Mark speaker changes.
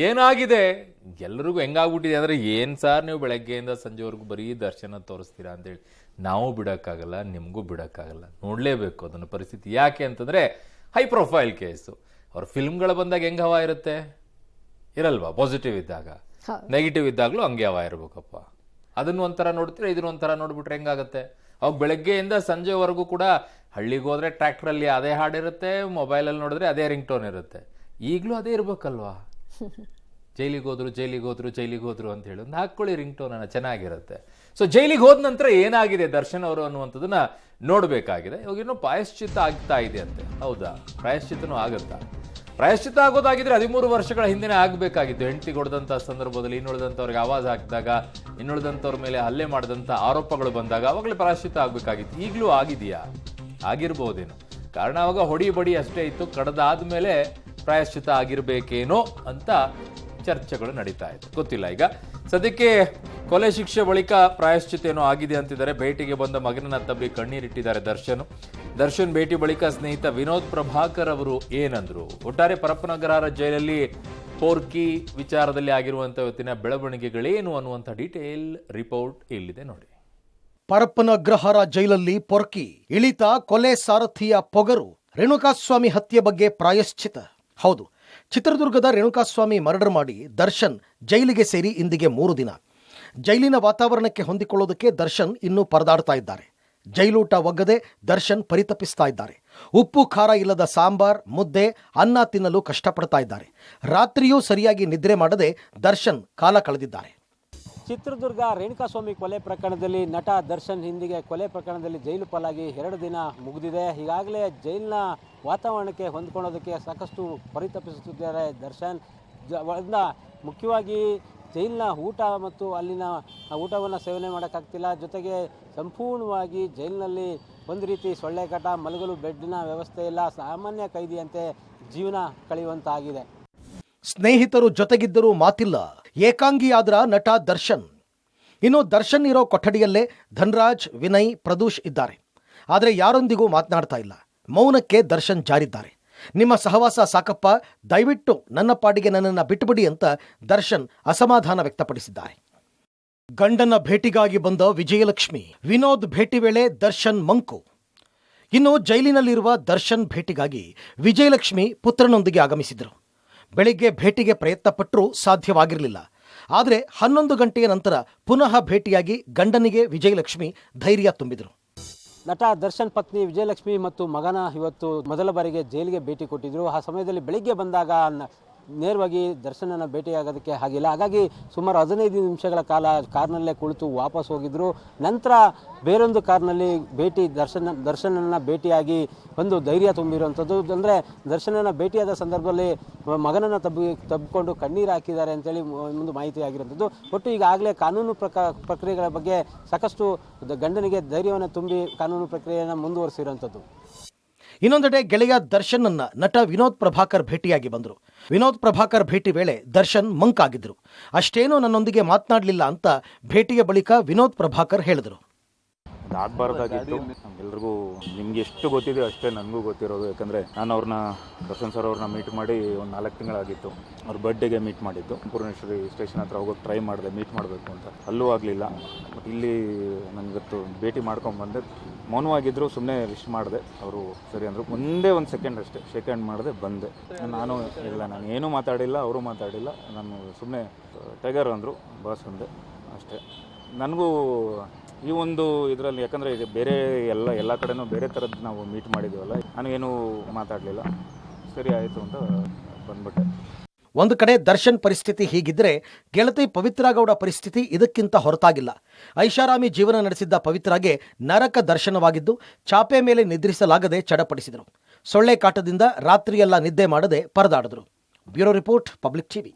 Speaker 1: ಏನಾಗಿದೆ ಎಲ್ಲರಿಗೂ ಹೆಂಗಾಗ್ಬಿಟ್ಟಿದೆ ಅಂದ್ರೆ ಏನ್ ಸಾರ್ ನೀವು ಬೆಳಗ್ಗೆಯಿಂದ ಸಂಜೆವರೆಗೂ ಬರೀ ದರ್ಶನ ತೋರಿಸ್ತೀರಾ ಅಂತೇಳಿ ನಾವು ಬಿಡಕ್ಕಾಗಲ್ಲ, ನಿಮಗೂ ಬಿಡಕ್ಕಾಗಲ್ಲ, ನೋಡ್ಲೇಬೇಕು ಅದನ್ನ ಪರಿಸ್ಥಿತಿ. ಯಾಕೆ ಅಂತಂದ್ರೆ ಹೈ ಪ್ರೊಫೈಲ್ ಕೇಸು. ಅವ್ರ ಫಿಲ್ಮ್ಗಳು ಬಂದಾಗ ಹೆಂಗ್ ಹವಾ ಇರುತ್ತೆ ಇರಲ್ವಾ? ಪಾಸಿಟಿವ್ ಇದ್ದಾಗ, ನೆಗೆಟಿವ್ ಇದ್ದಾಗ್ಲೂ ಹಂಗೆ ಹವಾ ಇರ್ಬೇಕಪ್ಪ. ಅದನ್ನ ಒಂಥರ ನೋಡ್ತೀರಾ, ಇದನ್ನ ಒಂಥರ ನೋಡ್ಬಿಟ್ರೆ ಹೆಂಗಾಗತ್ತೆ? ಅವಾಗ ಬೆಳಗ್ಗೆಯಿಂದ ಸಂಜೆವರೆಗೂ ಕೂಡ ಹಳ್ಳಿಗೆ ಹೋದ್ರೆ ಟ್ರ್ಯಾಕ್ಟರಲ್ಲಿ ಅದೇ ಹಾಡಿರುತ್ತೆ, ಮೊಬೈಲಲ್ಲಿ ನೋಡಿದ್ರೆ ಅದೇ ರಿಂಗ್ ಟೋನ್ ಇರುತ್ತೆ. ಈಗಲೂ ಅದೇ ಇರ್ಬೇಕಲ್ವಾ? ಜೈಲಿಗೆ ಹೋದ್ರು ಅಂತ ಹೇಳಿ ಒಂದು ಹಾಕೊಳ್ಳಿ ರಿಂಗ್ ಟೋನ್ ಅನ್ನ, ಚೆನ್ನಾಗಿರುತ್ತೆ. ಸೊ ಜೈಲಿಗೆ ಹೋದ ನಂತರ ಏನಾಗಿದೆ ದರ್ಶನ್ ಅವರು ಅನ್ನುವಂಥದ್ದನ್ನ ನೋಡ್ಬೇಕಾಗಿದೆ. ಇವಾಗ ಇನ್ನೂ ಪ್ರಾಯಶ್ಚಿತ್ತ ಆಗ್ತಾ ಇದೆ ಅಂತೆ. ಹೌದಾ? ಪ್ರಾಯಶ್ಚಿತ್ತನೂ ಆಗುತ್ತಾ? ಪ್ರಾಯಶ್ಚಿತ್ತ ಆಗೋದಾಗಿದ್ರೆ 13 ವರ್ಷಗಳ ಹಿಂದಿನ ಆಗಬೇಕಾಗಿತ್ತು. ಹೆಂಡತಿ ಕೊಡದಂತ ಸಂದರ್ಭದಲ್ಲಿ ಇನ್ನುಳಿದಂಥವ್ರಿಗೆ ಆವಾಜ್ ಹಾಕಿದಾಗ, ಇನ್ನುಳಿದಂಥವ್ರ ಮೇಲೆ ಹಲ್ಲೆ ಮಾಡಿದಂಥ ಆರೋಪಗಳು ಬಂದಾಗ ಅವಾಗಲೇ ಪ್ರಾಯಶ್ಚಿತ್ತ ಆಗಬೇಕಾಗಿತ್ತು. ಈಗಲೂ ಆಗಿದೆಯಾ? ಆಗಿರ್ಬೋದೇನೋ. ಕಾರಣ ಅವಾಗ ಹೊಡಿ ಬಡಿ ಅಷ್ಟೇ ಇತ್ತು. ಕಡದಾದ್ಮೇಲೆ ಪ್ರಾಯಶ್ಚಿತ್ತ ಆಗಿರ್ಬೇಕೇನೋ ಅಂತ ಚರ್ಚೆಗಳು ನಡೀತಾ ಇತ್ತು. ಗೊತ್ತಿಲ್ಲ. ಈಗ ಸದ್ಯಕ್ಕೆ ಕೊಲೆ ಶಿಕ್ಷೆ ಬಳಿಕ ಪ್ರಾಯಶ್ಚಿತ್ತ ಏನೋ ಆಗಿದೆ ಅಂತಿದ್ದಾರೆ. ಭೇಟಿಗೆ ಬಂದ ಮಗನನ್ನ ತಬ್ಬಿ ಕಣ್ಣೀರಿಟ್ಟಿದ್ದಾರೆ ದರ್ಶನ್ ಭೇಟಿ ಬಳಿಕ ಸ್ನೇಹಿತ ವಿನೋದ್ ಪ್ರಭಾಕರ್ ಅವರು ಏನಂದ್ರು? ಒಟ್ಟಾರೆ ಪರಪ್ಪನಗ್ರಹಾರ ಜೈಲಲ್ಲಿ ಪೋರ್ಕಿ ವಿಚಾರದಲ್ಲಿ ಆಗಿರುವಂತ ಇವತ್ತಿನ ಬೆಳವಣಿಗೆಗಳೇನು ಅನ್ನುವಂಥ ಡೀಟೇಲ್ ರಿಪೋರ್ಟ್ ಇಲ್ಲಿದೆ ನೋಡಿ.
Speaker 2: ಪರಪ್ಪನಗ್ರಹಾರ ಜೈಲಲ್ಲಿ ಪೊರ್ಕಿ ಇಳಿತ, ಕೊಲೆ ಸಾರಥಿಯ ಪೊಗರು, ರೇಣುಕಾಸ್ವಾಮಿ ಹತ್ಯೆ ಬಗ್ಗೆ ಪ್ರಾಯಶ್ಚಿತ. ಹೌದು, ಚಿತ್ರದುರ್ಗದ ರೇಣುಕಾಸ್ವಾಮಿ ಮರ್ಡರ್ ಮಾಡಿ ದರ್ಶನ್ ಜೈಲಿಗೆ ಸೇರಿ ಇಂದಿಗೆ 3 ದಿನ. ಜೈಲಿನ ವಾತಾವರಣಕ್ಕೆ ಹೊಂದಿಕೊಳ್ಳೋದಕ್ಕೆ ದರ್ಶನ್ ಇನ್ನೂ ಪರದಾಡ್ತಾ ಇದ್ದಾರೆ. ಜೈಲೂಟ ಒಗ್ಗದೆ ದರ್ಶನ್ ಪರಿತಪಿಸ್ತಾ ಇದ್ದಾರೆ. ಉಪ್ಪು ಖಾರ ಇಲ್ಲದ ಸಾಂಬಾರ್, ಮುದ್ದೆ, ಅನ್ನ ತಿನ್ನಲು ಕಷ್ಟಪಡ್ತಾ ಇದ್ದಾರೆ. ರಾತ್ರಿಯೂ ಸರಿಯಾಗಿ ನಿದ್ರೆ ಮಾಡದೆ ದರ್ಶನ್ ಕಾಲ ಕಳೆದಿದ್ದಾರೆ.
Speaker 3: ಚಿತ್ರದುರ್ಗ ರೇಣುಕಾಸ್ವಾಮಿ ಕೊಲೆ ಪ್ರಕರಣದಲ್ಲಿ ನಟ ದರ್ಶನ್ ಹಿಂದಿಗೆ ಕೊಲೆ ಪ್ರಕರಣದಲ್ಲಿ ಜೈಲು ಪಾಲಾಗಿ 2 ದಿನ ಮುಗಿದಿದೆ. ಈಗಾಗಲೇ ಜೈಲಿನ ವಾತಾವರಣಕ್ಕೆ ಹೊಂದ್ಕೊಳ್ಳೋದಕ್ಕೆ ಸಾಕಷ್ಟು ಪರಿತಪಿಸುತ್ತಿದ್ದಾರೆ ದರ್ಶನ್. ಮುಖ್ಯವಾಗಿ ಜೈಲಿನ ಊಟ ಮತ್ತು ಅಲ್ಲಿನ ಊಟವನ್ನು ಸೇವನೆ ಮಾಡೋಕ್ಕಾಗ್ತಿಲ್ಲ. ಜೊತೆಗೆ ಸಂಪೂರ್ಣವಾಗಿ ಜೈಲಿನಲ್ಲಿ ಒಂದು ರೀತಿ ಸೊಳ್ಳೆ ಕಾಟ, ಮಲಗಲು ಬೆಡ್ಡಿನ ವ್ಯವಸ್ಥೆ ಇಲ್ಲ. ಸಾಮಾನ್ಯ ಕೈದಿಯಂತೆ ಜೀವನ ಕಳೆಯುವಂತಾಗಿದೆ.
Speaker 2: ಸ್ನೇಹಿತರು ಜೊತೆಗಿದ್ದರೂ ಮಾತಿಲ್ಲ, ಏಕಾಂಗಿಯಾದ್ರ ನಟ ದರ್ಶನ್. ಇನ್ನು ದರ್ಶನ್ ಇರೋ ಕೊಠಡಿಯಲ್ಲೇ ಧನ್ರಾಜ್, ವಿನಯ್, ಪ್ರದೂಷ್ ಇದ್ದಾರೆ. ಆದರೆ ಯಾರೊಂದಿಗೂ ಮಾತನಾಡ್ತಾ ಇಲ್ಲ. ಮೌನಕ್ಕೆ ದರ್ಶನ್ ಜಾರಿದ್ದಾರೆ. ನಿಮ್ಮ ಸಹವಾಸ ಸಾಕಪ್ಪ, ದಯವಿಟ್ಟು ನನ್ನ ಪಾಡಿಗೆ ನನ್ನನ್ನು ಬಿಟ್ಟುಬಿಡಿ ಅಂತ ದರ್ಶನ್ ಅಸಮಾಧಾನ ವ್ಯಕ್ತಪಡಿಸಿದ್ದಾರೆ. ಗಂಡನ ಭೇಟಿಗಾಗಿ ಬಂದ ವಿಜಯಲಕ್ಷ್ಮಿ, ವಿನೋದ್ ಭೇಟಿ ವೇಳೆ ದರ್ಶನ್ ಮಂಕು. ಇನ್ನು ಜೈಲಿನಲ್ಲಿರುವ ದರ್ಶನ್ ಭೇಟಿಗಾಗಿ ವಿಜಯಲಕ್ಷ್ಮಿ ಪುತ್ರನೊಂದಿಗೆ ಆಗಮಿಸಿದರು. ಬೆಳಿಗ್ಗೆ ಭೇಟಿಗೆ ಪ್ರಯತ್ನಪಟ್ಟರೂ ಸಾಧ್ಯವಾಗಿರಲಿಲ್ಲ. ಆದರೆ 11 ಗಂಟೆಯ ನಂತರ ಪುನಃ ಭೇಟಿಯಾಗಿ ಗಂಡನಿಗೆ ವಿಜಯಲಕ್ಷ್ಮಿ ಧೈರ್ಯ ತುಂಬಿದರು.
Speaker 3: ನಟ ದರ್ಶನ್ ಪತ್ನಿ ವಿಜಯಲಕ್ಷ್ಮಿ ಮತ್ತು ಮಗನ ಇವತ್ತು ಮೊದಲ ಬಾರಿಗೆ ಜೈಲಿಗೆ ಭೇಟಿ ಕೊಟ್ಟಿದ್ರು. ಆ ಸಮಯದಲ್ಲಿ ಬೆಳಿಗ್ಗೆ ಬಂದಾಗ ನೇರವಾಗಿ ದರ್ಶನನ ಭೇಟಿಯಾಗೋದಕ್ಕೆ ಆಗಿಲ್ಲ. ಹಾಗಾಗಿ ಸುಮಾರು 15 ನಿಮಿಷಗಳ ಕಾಲ ಕಾರ್ನಲ್ಲೇ ಕುಳಿತು ವಾಪಸ್ ಹೋಗಿದ್ರು. ನಂತರ ಬೇರೊಂದು ಕಾರ್ನಲ್ಲಿ ದರ್ಶನನ ಭೇಟಿಯಾಗಿ ಒಂದು ಧೈರ್ಯ ತುಂಬಿರುವಂಥದ್ದು. ಅಂದರೆ ದರ್ಶನನ ಭೇಟಿಯಾದ ಸಂದರ್ಭದಲ್ಲಿ ಮಗನನ್ನು ತಬ್ಬಿಕೊಂಡು ಕಣ್ಣೀರು ಹಾಕಿದ್ದಾರೆ ಅಂತೇಳಿ ಒಂದು ಮಾಹಿತಿ ಆಗಿರುವಂಥದ್ದು. ಒಟ್ಟು ಈಗಾಗಲೇ ಕಾನೂನು ಪ್ರಕ್ರಿಯೆಗಳ ಬಗ್ಗೆ ಸಾಕಷ್ಟು ಗಂಡನಿಗೆ ಧೈರ್ಯವನ್ನು ತುಂಬಿ ಕಾನೂನು ಪ್ರಕ್ರಿಯೆಯನ್ನು ಮುಂದುವರಿಸಿರುವಂಥದ್ದು.
Speaker 2: ಇನ್ನೊಂದೆಡೆ ಗೆಳೆಯ ದರ್ಶನ್ ಅನ್ನ ನಟ ವಿನೋದ್ ಪ್ರಭಾಕರ್ ಭೇಟಿಯಾಗಿ ಬಂದರು. ವಿನೋದ್ ಪ್ರಭಾಕರ್ ಭೇಟಿ ವೇಳೆ ದರ್ಶನ್ ಮಂಕಾಗಿದ್ರು. ಅಷ್ಟೇನೂ ನನ್ನೊಂದಿಗೆ ಮಾತನಾಡಲಿಲ್ಲ ಅಂತ ಭೇಟಿಯ ಬಳಿಕ ವಿನೋದ್ ಪ್ರಭಾಕರ್ ಹೇಳಿದರು.
Speaker 4: ಆಗಬಾರ್ದಾಗಿತ್ತು. ನಮ್ಗೆಲ್ರಿಗೂ ನಿಮ್ಗೆ ಎಷ್ಟು ಗೊತ್ತಿದೆ ಅಷ್ಟೇ ನನಗೂ ಗೊತ್ತಿರೋದು. ಯಾಕಂದರೆ ನಾನು ದರ್ಶನ್ ಸರ್ ಅವ್ರನ್ನ ಮೀಟ್ ಮಾಡಿ ಒಂದು 4 ತಿಂಗಳಾಗಿತ್ತು. ಅವ್ರ ಬರ್ಡೇಗೆ ಮೀಟ್ ಮಾಡಿದ್ದು. ಪೂರ್ಣೇಶ್ವರಿ ಸ್ಟೇಷನ್ ಹತ್ರ ಹೋಗೋಕೆ ಟ್ರೈ ಮಾಡಿದೆ ಮೀಟ್ ಮಾಡಬೇಕು ಅಂತ, ಅಲ್ಲೂ ಆಗಲಿಲ್ಲ. ಬಟ್ ಇಲ್ಲಿ ನನಗತ್ತು ಭೇಟಿ ಮಾಡ್ಕೊಂಡ್ಬಂದೆ. ಮೌನವಾಗಿದ್ದರು, ಸುಮ್ಮನೆ ವಿಶ್ ಮಾಡಿದೆ. ಅವರು ಸರಿ ಅಂದರು. ಒಂದೇ ಒಂದು ಸೆಕೆಂಡ್ ಅಷ್ಟೇ ಶೇಕ್ ಹ್ಯಾಂಡ್ ಮಾಡಿದೆ, ಬಂದೆ. ನಾನು ಏನೂ ಮಾತಾಡಿಲ್ಲ, ಅವರು ಮಾತಾಡಿಲ್ಲ. ನಾನು ಸುಮ್ಮನೆ ಟೈಗರ್ ಅಂದರು, ಬಾಸ್ ಅಂದೆ ಅಷ್ಟೇ. ನನಗೂ ಈ ಒಂದು ಇದರಲ್ಲಿ ಯಾಕಂದರೆ ಇದು ಬೇರೆ ಎಲ್ಲ ಕಡೆನೂ ಬೇರೆ ಥರದ್ದು ನಾವು ಮೀಟ್ ಮಾಡಿದ್ದೀವಲ್ಲ, ನನಗೇನು ಮಾತಾಡಲಿಲ್ಲ. ಸರಿ ಆಯಿತು ಅಂತ ಬಂದ್ಬಿಟ್ಟೆ.
Speaker 2: ಒಂದು ಕಡೆ ದರ್ಶನ್ ಪರಿಸ್ಥಿತಿ ಹೀಗಿದ್ರೆ, ಗೆಳತಿ ಪವಿತ್ರ ಗೌಡ ಪರಿಸ್ಥಿತಿ ಇದಕ್ಕಿಂತ ಹೊರತಾಗಿಲ್ಲ. ಐಷಾರಾಮಿ ಜೀವನ ನಡೆಸಿದ್ದ ಪವಿತ್ರಾಗೆ ನರಕ ದರ್ಶನವಾಗಿದ್ದು, ಚಾಪೆ ಮೇಲೆ ನಿದ್ರಿಸಲಾಗದೆ ಚಡಪಡಿಸಿದರು. ಸೊಳ್ಳೆ ಕಾಟದಿಂದ ರಾತ್ರಿಯೆಲ್ಲ ನಿದ್ದೆ ಮಾಡದೆ ಪರದಾಡಿದ್ರು. Bureau report, public TV.